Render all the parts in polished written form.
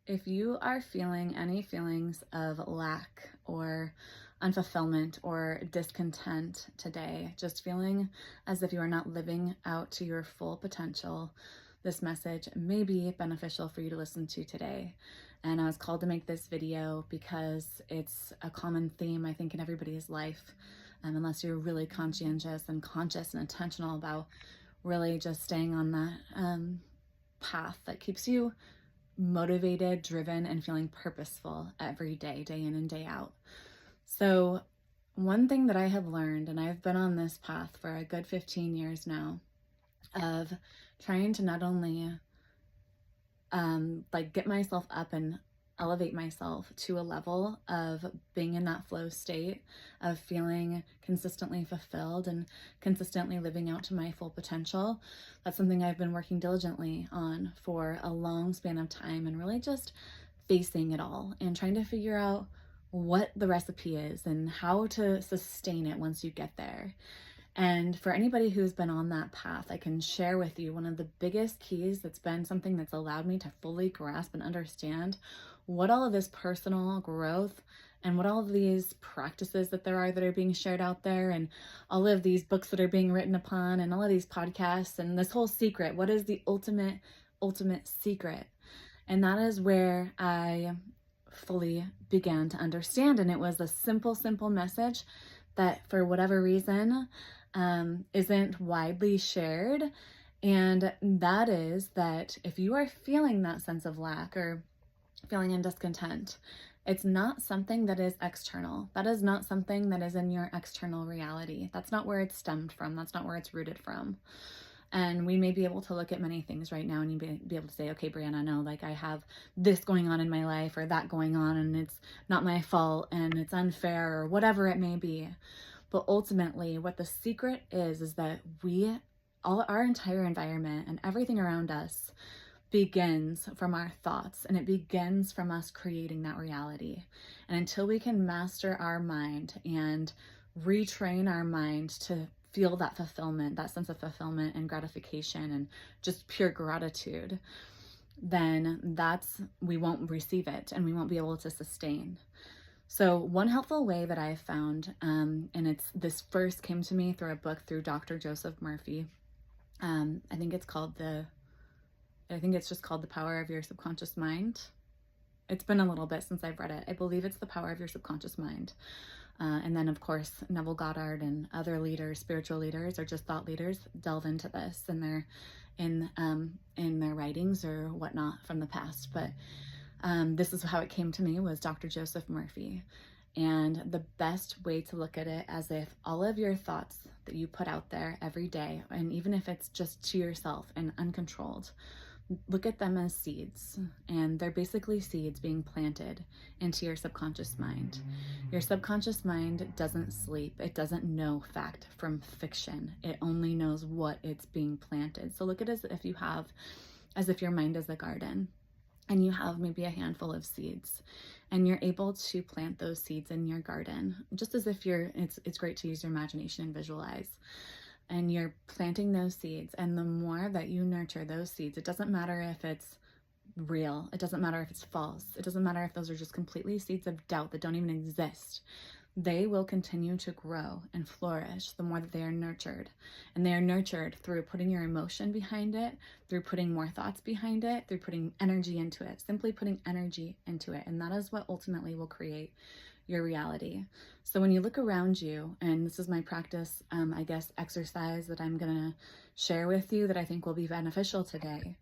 If you are feeling any feelings of lack or unfulfillment or discontent today, just feeling as if you are not living out to your full potential, this message may be beneficial for you to listen to today. And I was called to make this video because it's a common theme, I think, in everybody's life, unless you're really conscientious and conscious and intentional about really just staying on that path that keeps you motivated, driven, and feeling purposeful every day, day in and day out. So one thing that I have learned, and I've been on this path for a good 15 years now, of trying to not only get myself up and elevate myself to a level of being in that flow state of feeling consistently fulfilled and consistently living out to my full potential. That's something I've been working diligently on for a long span of time, and really just facing it all and trying to figure out what the recipe is and how to sustain it once you get there. And for anybody who's been on that path, I can share with you one of the biggest keys that's been something that's allowed me to fully grasp and understand what all of this personal growth and what all of these practices that there are that are being shared out there, and all of these books that are being written upon, and all of these podcasts, and this whole secret. What is the ultimate secret? And that is where I fully began to understand. And it was a simple message that, for whatever reason, isn't widely shared. And that is that if you are feeling that sense of lack or feeling in discontent, it's not something that is external. That is not something that is in your external reality. That's not where it's stemmed from. That's not where it's rooted from. And we may be able to look at many things right now and you be able to say, okay, Brianna, no, like I have this going on in my life or that going on, and it's not my fault and it's unfair or whatever it may be. But ultimately, what the secret is that our entire environment and everything around us begins from our thoughts, and it begins from us creating that reality. And until we can master our mind and retrain our mind to feel that fulfillment, that sense of fulfillment and gratification and just pure gratitude, then we won't receive it and we won't be able to sustain. So one helpful way that I found, and this first came to me through a book through Dr. Joseph Murphy. I think it's just called The Power of Your Subconscious Mind. It's been a little bit since I've read it. I believe it's The Power of Your Subconscious Mind. And then, of course, Neville Goddard and other leaders, spiritual leaders, or just thought leaders, delve into this in their writings or whatnot from the past. But this is how it came to me, was Dr. Joseph Murphy. And the best way to look at it, as if all of your thoughts that you put out there every day, and even if it's just to yourself and uncontrolled, look at them as seeds. And they're basically seeds being planted into your subconscious mind. Your subconscious mind doesn't sleep. It doesn't know fact from fiction. It only knows what it's being planted. So look at it as if your mind is a garden, and you have maybe a handful of seeds, and you're able to plant those seeds in your garden, just as if it's great to use your imagination and visualize. And you're planting those seeds, and the more that you nurture those seeds, it doesn't matter if it's real, it doesn't matter if it's false, it doesn't matter if those are just completely seeds of doubt that don't even exist. They will continue to grow and flourish the more that they are nurtured. And they are nurtured through putting your emotion behind it, through putting more thoughts behind it, through putting energy into it, simply putting energy into it. And that is what ultimately will create your reality. So when you look around you, and this is my practice, exercise that I'm gonna share with you that I think will be beneficial today,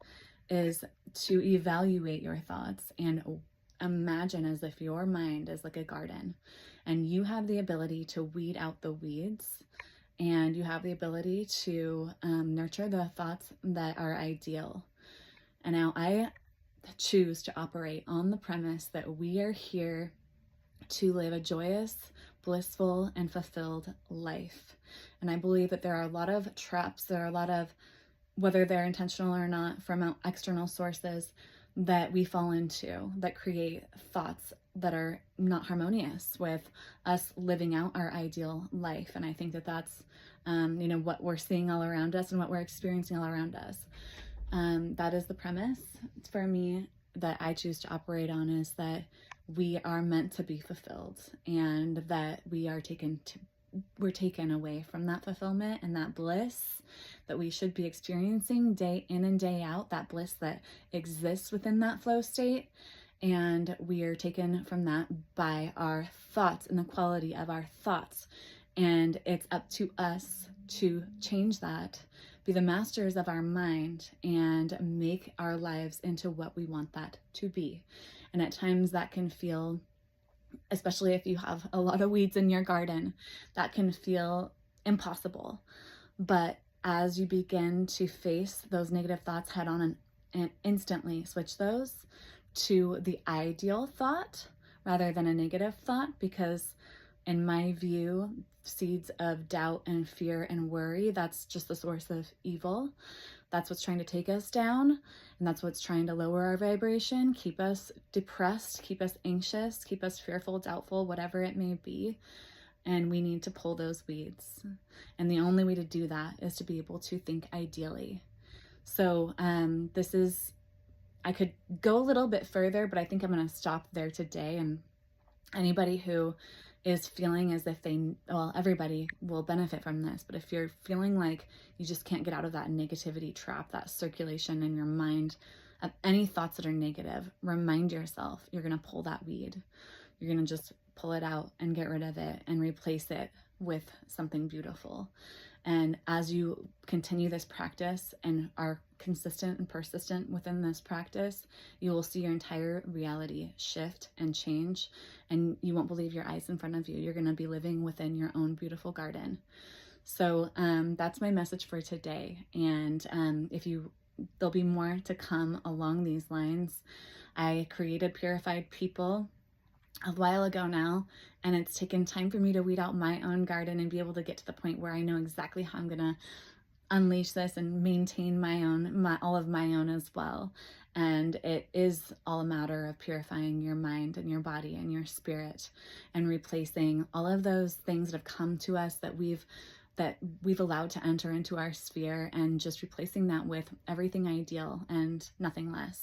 is to evaluate your thoughts and imagine as if your mind is like a garden, and you have the ability to weed out the weeds, and you have the ability to nurture the thoughts that are ideal. And now I choose to operate on the premise that we are here to live a joyous, blissful, and fulfilled life. And I believe that there are a lot of traps, there are a lot of, whether they're intentional or not, from external sources that we fall into that create thoughts that are not harmonious with us living out our ideal life. And I think that that's, what we're seeing all around us and what we're experiencing all around us. That is the premise for me that I choose to operate on is that we are meant to be fulfilled, and that we're taken away from that fulfillment and that bliss that we should be experiencing day in and day out, that bliss that exists within that flow state. And we are taken from that by our thoughts and the quality of our thoughts. And it's up to us to change that, be the masters of our mind, and make our lives into what we want that to be. And at times that can feel, especially if you have a lot of weeds in your garden, that can feel impossible. But as you begin to face those negative thoughts head on and instantly switch those to the ideal thought rather than a negative thought, because in my view, seeds of doubt and fear and worry, that's just the source of evil. That's what's trying to take us down, and that's what's trying to lower our vibration, keep us depressed, keep us anxious, keep us fearful, doubtful, whatever it may be. And we need to pull those weeds. And the only way to do that is to be able to think ideally. So I could go a little bit further, but I think I'm going to stop there today. And anybody who is feeling as if everybody will benefit from this, but if you're feeling like you just can't get out of that negativity trap, that circulation in your mind of any thoughts that are negative, remind yourself you're going to pull that weed. You're going to just pull it out and get rid of it and replace it with something beautiful. And as you continue this practice and are consistent and persistent within this practice, you will see your entire reality shift and change, and you won't believe your eyes in front of you. You're going to be living within your own beautiful garden. So that's my message for today. And there'll be more to come along these lines. I created Purified People a while ago now, and it's taken time for me to weed out my own garden and be able to get to the point where I know exactly how I'm gonna unleash this and maintain all of my own as well. And it is all a matter of purifying your mind and your body and your spirit, and replacing all of those things that have come to us that we've allowed to enter into our sphere, and just replacing that with everything ideal and nothing less.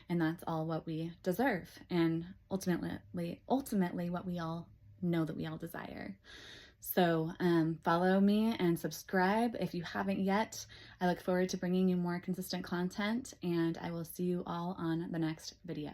And that's all what we deserve, and ultimately what we all know that we all desire. So follow me and subscribe if you haven't yet. I look forward to bringing you more consistent content, and I will see you all on the next video.